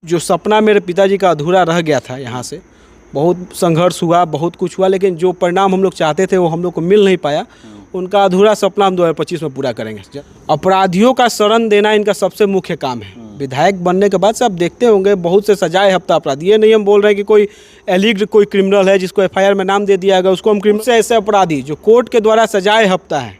जो सपना मेरे पिताजी का अधूरा रह गया था, यहाँ से बहुत संघर्ष हुआ, बहुत कुछ हुआ, लेकिन जो परिणाम हम लोग चाहते थे वो हम लोग को मिल नहीं पाया। उनका अधूरा सपना हम 2025 में पूरा करेंगे। अपराधियों का शरण देना इनका सबसे मुख्य काम है। विधायक बनने के बाद से आप देखते होंगे बहुत से सजाए हफ्ता अपराधी, ये नहीं हम बोल रहे हैं कि कोई एलिग्ड कोई क्रिमिनल है जिसको एफआईआर में नाम दे दिया गया उसको हम क्रिमिनल से, ऐसे अपराधी जो कोर्ट के द्वारा सजाए हफ्ता है,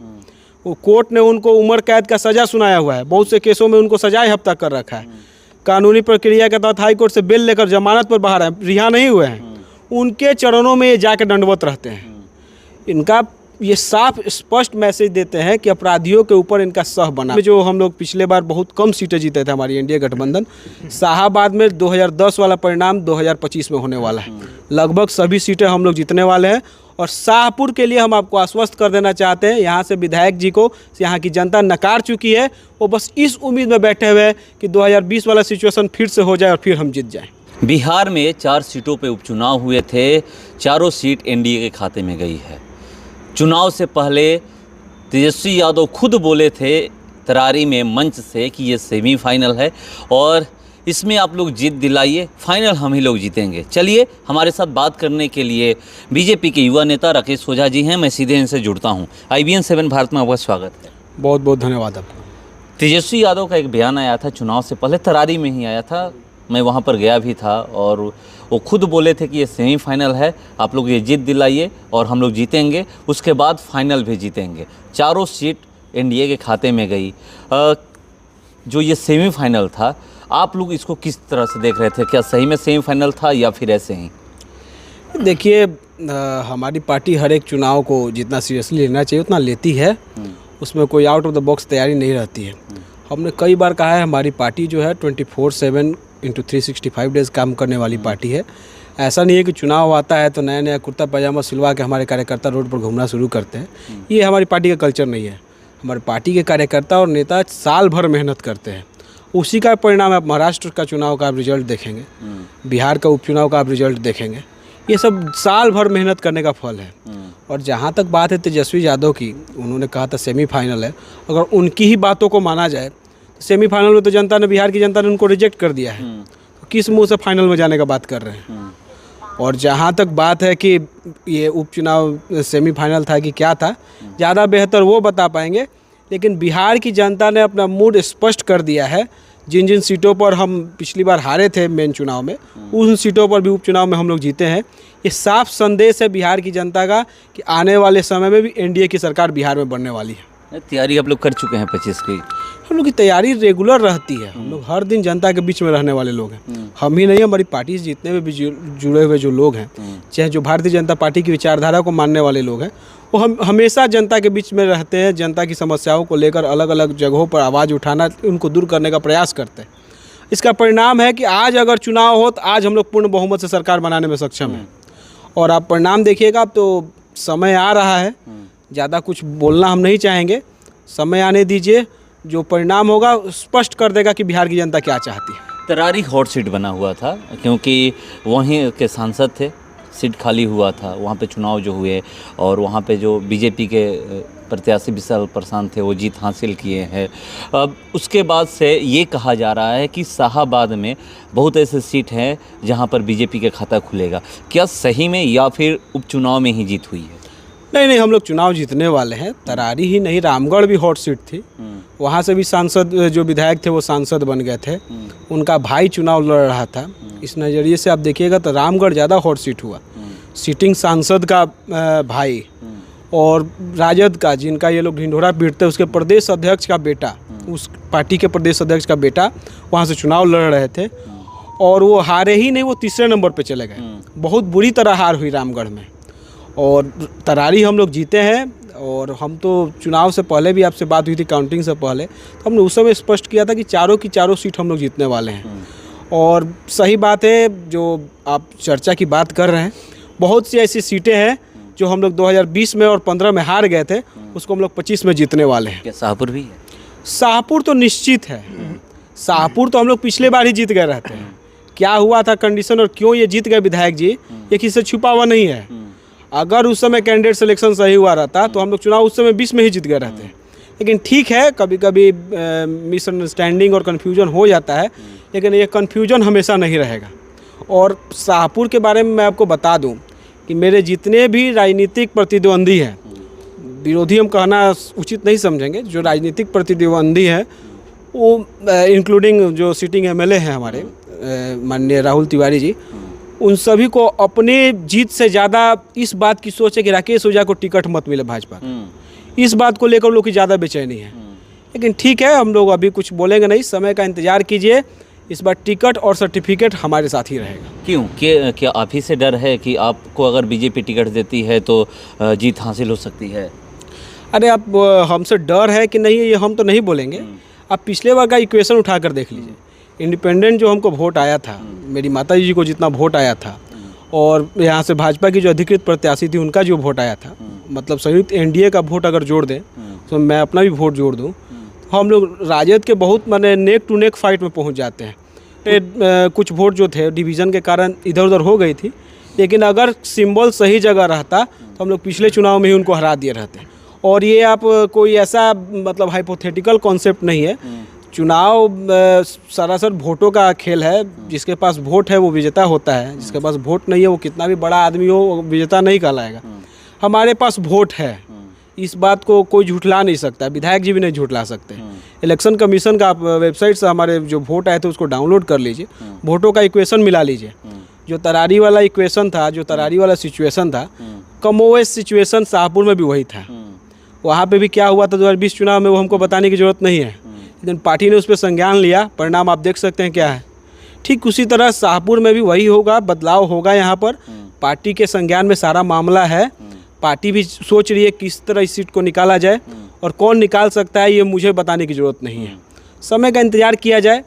वो कोर्ट ने उनको उम्र कैद का सजा सुनाया हुआ है। बहुत से केसों में उनको सजाए हफ्ता कर रखा है। कानूनी प्रक्रिया के तहत हाई कोर्ट से बेल लेकर जमानत पर बाहर है, रिहा नहीं हुए हैं, उनके चरणों में ये जाके दंडवत रहते हैं। इनका ये साफ स्पष्ट मैसेज देते हैं कि अपराधियों के ऊपर इनका सह बना। जो हम लोग पिछले बार बहुत कम सीटें जीते थे हमारी एनडीए गठबंधन, शाहाबाद में 2010 वाला परिणाम 2025 में होने वाला है। लगभग सभी सीटें हम लोग जीतने वाले हैं। और शाहपुर के लिए हम आपको आश्वस्त कर देना चाहते हैं, यहाँ से विधायक जी को यहाँ की जनता नकार चुकी है। वो बस इस उम्मीद में बैठे हुए हैं कि 2020 वाला सिचुएशन फिर से हो जाए और फिर हम जीत जाएं। बिहार में 4 सीटों पे उपचुनाव हुए थे, चारों सीट एनडीए के खाते में गई है। चुनाव से पहले तेजस्वी यादव खुद बोले थे तरारी में मंच से कि ये सेमीफाइनल है और इसमें आप लोग जीत दिलाइए, फाइनल हम ही लोग जीतेंगे। चलिए, हमारे साथ बात करने के लिए बीजेपी के युवा नेता राकेश ओझा जी हैं। मैं सीधे इनसे जुड़ता हूं। IBN 7 भारत में आपका स्वागत है। बहुत बहुत धन्यवाद आपको। तेजस्वी यादव का एक बयान आया था चुनाव से पहले, तरारी में ही आया था, मैं वहां पर गया भी था, और वो खुद बोले थे कि ये सेमीफाइनल है, आप लोग ये जीत दिलाइए और हम लोग जीतेंगे, उसके बाद फाइनल भी जीतेंगे। चारों सीट एनडीए के खाते में गई। जो ये सेमीफाइनल था, आप लोग इसको किस तरह से देख रहे थे? क्या सही में सेमीफाइनल था या फिर ऐसे ही? देखिए, हमारी पार्टी हर एक चुनाव को जितना सीरियसली लेना चाहिए उतना लेती है। उसमें कोई आउट ऑफ द बॉक्स तैयारी नहीं रहती है। हमने कई बार कहा है हमारी पार्टी जो है 24/7 इंटू 365 डेज़ काम करने वाली पार्टी है। ऐसा नहीं है कि चुनाव आता है तो नया नया कुर्ता पैजामा सिलवा के हमारे कार्यकर्ता रोड पर घूमना शुरू करते हैं। ये हमारी पार्टी का कल्चर नहीं है। हमारी पार्टी के कार्यकर्ता और नेता साल भर मेहनत करते हैं, उसी का परिणाम आप महाराष्ट्र का चुनाव का आप रिजल्ट देखेंगे, बिहार का उपचुनाव का आप रिजल्ट देखेंगे। ये सब साल भर मेहनत करने का फल है। और जहाँ तक बात है तेजस्वी यादव की, उन्होंने कहा था सेमीफाइनल है। अगर उनकी ही बातों को माना जाए तो सेमीफाइनल में तो जनता ने, बिहार की जनता ने उनको रिजेक्ट कर दिया है, तो किस मुँह से फाइनल में जाने का बात कर रहे हैं? और जहाँ तक बात है कि ये उपचुनाव सेमीफाइनल था कि क्या था, ज़्यादा बेहतर वो बता पाएंगे। लेकिन बिहार की जनता ने अपना मूड स्पष्ट कर दिया है। जिन जिन सीटों पर हम पिछली बार हारे थे मेन चुनाव में, उन सीटों पर भी उपचुनाव में हम लोग जीते हैं। ये साफ संदेश है बिहार की जनता का कि आने वाले समय में भी एनडीए की सरकार बिहार में बनने वाली है। तैयारी आप लोग कर चुके हैं 25 की? हम लोग की तैयारी रेगुलर रहती है। हम लोग हर दिन जनता के बीच में रहने वाले लोग हैं। हम ही नहीं, हमारी पार्टी से जितने में भी जुड़े हुए जो लोग हैं, चाहे जो भारतीय जनता पार्टी की विचारधारा को मानने वाले लोग हैं, वो हम हमेशा जनता के बीच में रहते हैं। जनता की समस्याओं को लेकर अलग अलग जगहों पर आवाज़ उठाना, उनको दूर करने का प्रयास करते हैं। इसका परिणाम है कि आज अगर चुनाव हो तो आज हम लोग पूर्ण बहुमत से सरकार बनाने में सक्षम हैं। और आप परिणाम देखिएगा, अब तो समय आ रहा है, ज़्यादा कुछ बोलना हम नहीं चाहेंगे, समय आने दीजिए। जो परिणाम होगा स्पष्ट कर देगा कि बिहार की जनता क्या चाहती है। तरारी हॉट सीट बना हुआ था क्योंकि वहीं के सांसद थे, सीट खाली हुआ था, वहाँ पे चुनाव जो हुए और वहाँ पे जो बीजेपी के प्रत्याशी विशाल प्रशांत थे वो जीत हासिल किए हैं। अब उसके बाद से ये कहा जा रहा है कि शाहाबाद में बहुत ऐसे सीट हैं जहाँ पर बीजेपी का खाता खुलेगा। क्या सही में या फिर उपचुनाव में ही जीत हुई है? नहीं, हम लोग चुनाव जीतने वाले हैं। तरारी ही नहीं, रामगढ़ भी हॉट सीट थी, वहाँ से भी सांसद जो विधायक थे वो सांसद बन गए थे। उनका भाई चुनाव लड़ रहा था। इस नज़रिए से आप देखिएगा तो रामगढ़ ज़्यादा हॉट सीट हुआ। सिटिंग सांसद का भाई और राजद का, जिनका ये लोग ढिंढोरा पीटते, उसके प्रदेश अध्यक्ष का बेटा, उस पार्टी के प्रदेश अध्यक्ष का बेटा वहाँ से चुनाव लड़ रहे थे और वो हारे ही नहीं, वो तीसरे नंबर पे चले गए। बहुत बुरी तरह हार हुई रामगढ़ में। और तरारी हम लोग जीते हैं। और हम तो चुनाव से पहले भी आपसे बात हुई थी, काउंटिंग से पहले, तो हमने उस समय स्पष्ट किया था कि चारों की चारों सीट हम लोग जीतने वाले हैं। और सही बात है, जो आप चर्चा की बात कर रहे हैं, बहुत सी ऐसी सीटें हैं जो हम लोग 2020 में और 15 में हार गए थे, उसको हम लोग 25 में जीतने वाले हैं। क्या शाहपुर भी है? शाहपुर तो निश्चित है। शाहपुर तो हम लोग पिछले बार ही जीत गए रहते हैं। क्या हुआ था कंडीशन और क्यों ये जीत गए विधायक जी, ये किसी से छुपा हुआ नहीं है। अगर उस समय कैंडिडेट सिलेक्शन सही हुआ रहता तो हम लोग चुनाव उस समय 20 में ही जीत गए रहते हैं। लेकिन ठीक है, कभी कभी मिसअंडरस्टैंडिंग और कन्फ्यूजन हो जाता है, लेकिन ये कन्फ्यूजन हमेशा नहीं रहेगा। और शाहपुर के बारे में मैं आपको बता दूं कि मेरे जितने भी राजनीतिक प्रतिद्वंदी हैं, विरोधी हम कहना उचित नहीं समझेंगे, जो राजनीतिक प्रतिद्वंदी हैं वो इंक्लूडिंग जो सिटिंग एमएलए हैं हमारे माननीय राहुल तिवारी जी, उन सभी को अपने जीत से ज़्यादा इस बात की सोच है कि राकेश ओझा को टिकट मत मिले भाजपा का। इस बात को लेकर लोग की ज़्यादा बेचैनी है। लेकिन ठीक है, हम लोग अभी कुछ बोलेंगे नहीं, समय का इंतज़ार कीजिए। इस बार टिकट और सर्टिफिकेट हमारे साथ ही रहेगा। क्यों, क्या आप ही से डर है कि आपको अगर बीजेपी टिकट देती है तो जीत हासिल हो सकती है? अरे आप हमसे डर है कि नहीं, ये हम तो नहीं बोलेंगे। आप पिछले बार का इक्वेशन उठा कर देख लीजिए। इंडिपेंडेंट जो हमको वोट आया था, मेरी माताजी जी को जितना वोट आया था, और यहाँ से भाजपा की जो अधिकृत प्रत्याशी थी उनका जो वोट आया था, मतलब संयुक्त एनडीए का वोट अगर जोड़ दें तो मैं अपना भी वोट जोड़ दूँ, तो हम लोग राजद के बहुत माने नेक टू नेक फाइट में पहुँच जाते हैं। कुछ वोट जो थे डिवीज़न के कारण इधर उधर हो गई थी, लेकिन अगर सिंबल सही जगह रहता तो हम लोग पिछले चुनाव में ही उनको हरा दिए रहते। और ये आप कोई ऐसा मतलब हाइपोथेटिकल कॉन्सेप्ट नहीं है। चुनाव सरासर वोटों का खेल है। जिसके पास वोट है वो विजेता होता है, जिसके पास वोट नहीं है वो कितना भी बड़ा आदमी हो वो विजेता नहीं कहलाएगा। हमारे पास वोट है, इस बात को कोई झुठला नहीं सकता, विधायक जी भी नहीं झुठला सकते। इलेक्शन कमीशन का आप वेबसाइट से हमारे जो वोट आए थे उसको डाउनलोड कर लीजिए, वोटों का इक्वेशन मिला लीजिए। जो तरारी वाला इक्वेशन था, जो तरारी वाला सिचुएशन था, कमोवेश सिचुएशन शाहपुर में भी वही था। वहाँ पे भी क्या हुआ था 2020 चुनाव में वो हमको बताने की ज़रूरत नहीं है, लेकिन पार्टी ने उस पर संज्ञान लिया, परिणाम आप देख सकते हैं क्या है। ठीक उसी तरह शाहपुर में भी वही होगा, बदलाव होगा। यहाँ पर पार्टी के संज्ञान में सारा मामला है। पार्टी भी सोच रही है किस तरह इस सीट को निकाला जाए, और कौन निकाल सकता है ये मुझे बताने की ज़रूरत नहीं है। समय का इंतज़ार किया जाए।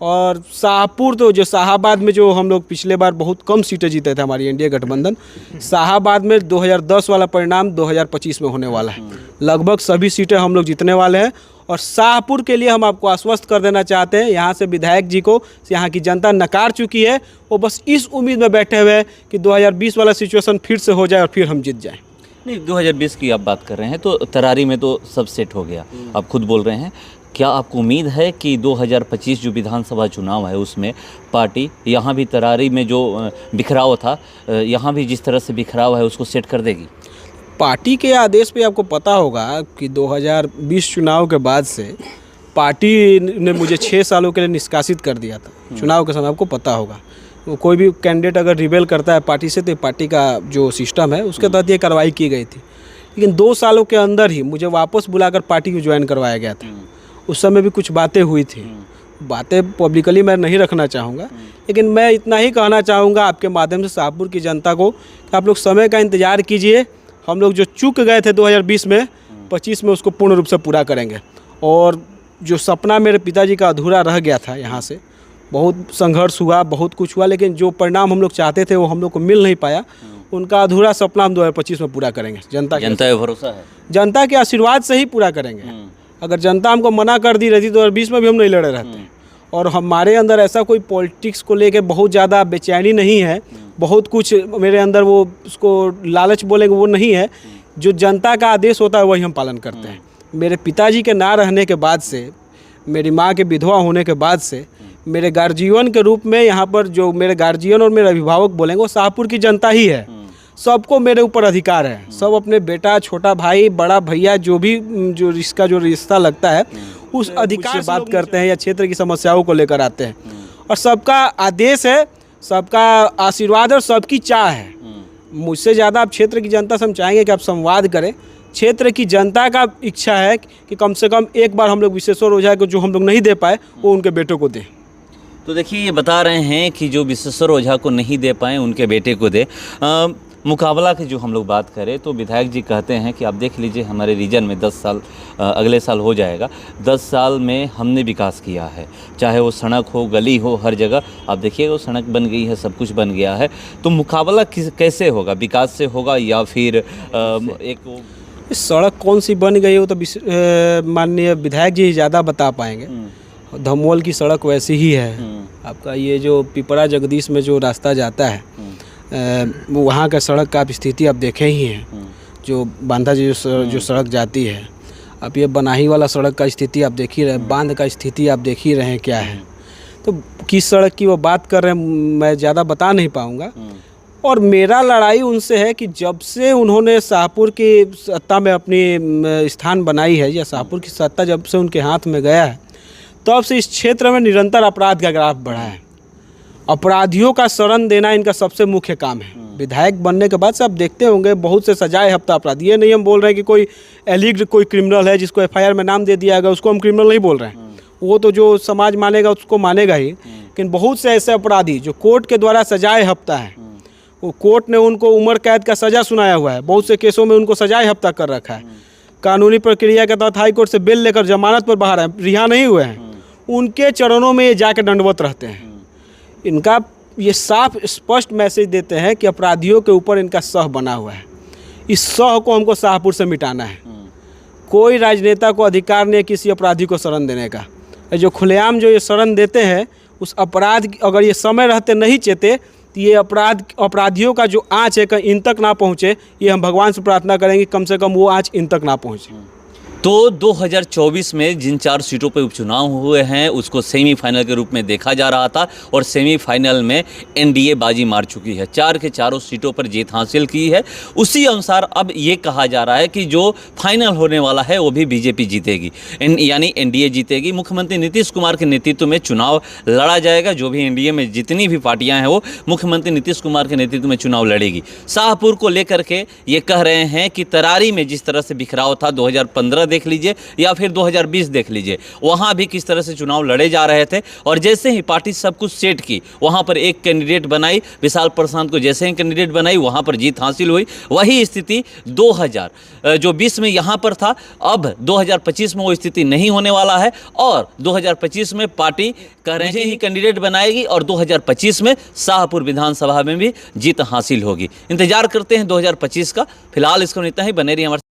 और शाहपुर तो जो शाहाबाद में जो हम लोग पिछले बार बहुत कम सीटें जीते थे हमारी एनडीए गठबंधन, शाहाबाद में 2010 वाला परिणाम 2025 में होने वाला है। लगभग सभी सीटें हम लोग जीतने वाले हैं। और शाहपुर के लिए हम आपको आश्वस्त कर देना चाहते हैं, यहाँ से विधायक जी को यहाँ की जनता नकार चुकी है। वो बस इस उम्मीद में बैठे हुए हैं कि 2020 वाला सिचुएशन फिर से हो जाए और फिर हम जीत जाएँ। नहीं, 2020 की आप बात कर रहे हैं तो तरारी में तो सब सेट हो गया, आप खुद बोल रहे हैं। क्या आपको उम्मीद है कि 2025 जो विधानसभा चुनाव है उसमें पार्टी यहाँ भी तरारी में जो बिखराव था, यहाँ भी जिस तरह से बिखराव है उसको सेट कर देगी? पार्टी के आदेश पे आपको पता होगा कि 2020 चुनाव के बाद से पार्टी ने मुझे 6 सालों के लिए निष्कासित कर दिया था। चुनाव के समय आपको पता होगा, कोई भी कैंडिडेट अगर रिबेल करता है पार्टी से तो पार्टी का जो सिस्टम है उसके तहत ये कार्रवाई की गई थी। लेकिन 2 सालों के अंदर ही मुझे वापस बुलाकर पार्टी को ज्वाइन करवाया गया था। उस समय भी कुछ बातें हुई थी, बातें पब्लिकली मैं नहीं रखना चाहूँगा, लेकिन मैं इतना ही कहना चाहूँगा आपके माध्यम से शाहपुर की जनता को कि आप लोग समय का इंतज़ार कीजिए। हम लोग जो चूक गए थे 2020 में, 25 में उसको पूर्ण रूप से पूरा करेंगे। और जो सपना मेरे पिताजी का अधूरा रह गया था, यहाँ से बहुत संघर्ष हुआ, बहुत कुछ हुआ, लेकिन जो परिणाम हम लोग चाहते थे वो हम लोग को मिल नहीं पाया। उनका अधूरा सपना हम 2025 में पूरा करेंगे। जनता का भरोसा है, जनता के आशीर्वाद से ही पूरा करेंगे। अगर जनता हमको मना कर दी रहती तो 2020 में भी हम नहीं लड़े रहते। और हमारे अंदर ऐसा कोई पॉलिटिक्स को लेके बहुत ज़्यादा बेचैनी नहीं है, बहुत कुछ मेरे अंदर वो उसको लालच बोलेंगे वो नहीं है। जो जनता का आदेश होता है वही हम पालन करते हैं। मेरे पिताजी के ना रहने के बाद से, मेरी माँ के विधवा होने के बाद से, मेरे गार्जियन के रूप में यहाँ पर जो मेरे गार्जियन और मेरे अभिभावक बोलेंगे वो शाहपुर की जनता ही है। सबको मेरे ऊपर अधिकार है। सब अपने बेटा, छोटा भाई, बड़ा भैया, जो भी जो इसका जो रिश्ता लगता है उस अधिकार से बात करते हैं या क्षेत्र की समस्याओं को लेकर आते हैं। और सबका आदेश है, सबका आशीर्वाद और सबकी चाह है। मुझसे ज़्यादा आप क्षेत्र की जनता से हम चाहेंगे कि आप संवाद करें। क्षेत्र की जनता का इच्छा है कि कम से कम एक बार हम लोग विश्वेश्वर ओझा को जो हम लोग नहीं दे पाए वो उनके बेटों को दें। तो देखिए, ये बता रहे हैं कि जो विश्वेश्वर ओझा को नहीं दे पाए उनके बेटे को दे। मुकाबला की जो हम लोग बात करें तो विधायक जी कहते हैं कि आप देख लीजिए हमारे रीजन में 10 साल अगले साल हो जाएगा, 10 साल में हमने विकास किया है। चाहे वो सड़क हो, गली हो, हर जगह आप देखिएगा वो सड़क बन गई है, सब कुछ बन गया है। तो मुकाबला कैसे होगा? विकास से होगा या फिर एक सड़क कौन सी बन गई हो तो माननीय विधायक जी ज़्यादा बता पाएंगे। धमोल की सड़क वैसी ही है। आपका ये जो पिपरा जगदीश में जो रास्ता जाता है, वहाँ का सड़क का आप स्थिति आप देखे ही हैं। जो बांधा जी जो सड़क जाती है, अब ये बनाही वाला सड़क का स्थिति आप देख ही रहे, बांध का स्थिति आप देख ही रहे हैं क्या है। तो किस सड़क की वो बात कर रहे हैं मैं ज़्यादा बता नहीं पाऊँगा। और मेरा लड़ाई उनसे है कि जब से उन्होंने शाहपुर की सत्ता में अपनी स्थान बनाई है, या शाहपुर की सत्ता जब से उनके हाथ में गया है, तब से इस क्षेत्र में निरंतर अपराध का ग्राफ बढ़ा है। अपराधियों का शरण देना इनका सबसे मुख्य काम है। विधायक बनने के बाद से आप देखते होंगे बहुत से सजाए हफ्ता अपराधी, ये नहीं हम बोल रहे हैं कि कोई एलिग्ड कोई क्रिमिनल है जिसको एफआईआर में नाम दे दिया गया उसको हम क्रिमिनल नहीं बोल रहे हैं, वो तो जो समाज मानेगा उसको मानेगा ही। लेकिन बहुत से ऐसे अपराधी जो कोर्ट के द्वारा सजाए हफ्ता है, वो कोर्ट ने उनको उम्र कैद का सज़ा सुनाया हुआ है, बहुत से केसों में उनको सजाए हफ्ता कर रखा है, कानूनी प्रक्रिया के तहत हाई कोर्ट से बेल लेकर जमानत पर बाहर हैं, रिहा नहीं हुए हैं, उनके चरणों में ये जाके दंडवत रहते हैं। इनका ये साफ स्पष्ट मैसेज देते हैं कि अपराधियों के ऊपर इनका सह बना हुआ है। इस सह को हमको शाहपुर से मिटाना है। कोई राजनेता को अधिकार नहीं है किसी अपराधी को शरण देने का। जो खुलेआम जो ये शरण देते हैं, उस अपराध अगर ये समय रहते नहीं चेते तो ये अपराधियों का जो आँच है कहीं इन तक ना पहुँचे, ये हम भगवान से प्रार्थना करेंगे कम से कम वो आँच इन तक ना पहुँचे। तो 2024 में जिन 4 सीटों पर उपचुनाव हुए हैं उसको सेमीफाइनल के रूप में देखा जा रहा था, और सेमीफाइनल में एनडीए बाजी मार चुकी है, 4 के चारों सीटों पर जीत हासिल की है। उसी अनुसार अब ये कहा जा रहा है कि जो फाइनल होने वाला है वो भी बीजेपी जीतेगी, यानी एनडीए जीतेगी। मुख्यमंत्री नीतीश कुमार के नेतृत्व में चुनाव लड़ा जाएगा। जो भी एनडीए में जितनी भी पार्टियाँ हैं वो मुख्यमंत्री नीतीश कुमार के नेतृत्व में चुनाव लड़ेगी। शाहपुर को लेकर के ये कह रहे हैं कि तरारी में जिस तरह से बिखराव था 2015 देख लीजिए या फिर 2020 देख लीजिए, वहां भी किस तरह से चुनाव लड़े जा रहे थे, और जैसे ही पार्टी सब कुछ सेट की, वहां पर एक कैंडिडेट बनाई, विशाल प्रशांत को जैसे ही कैंडिडेट बनाई वहां पर जीत हासिल हुई। वही स्थिति 2020 में यहां पर था। अब 2025 में वो स्थिति नहीं होने वाला है, और 2025 में पार्टी कह रहे हैं ही कैंडिडेट बनाएगी, और 2025 में शाहपुर विधानसभा में भी जीत हासिल होगी। इंतजार करते हैं 2025 का। फिलहाल इसको इतना ही। बने रहिए हमारे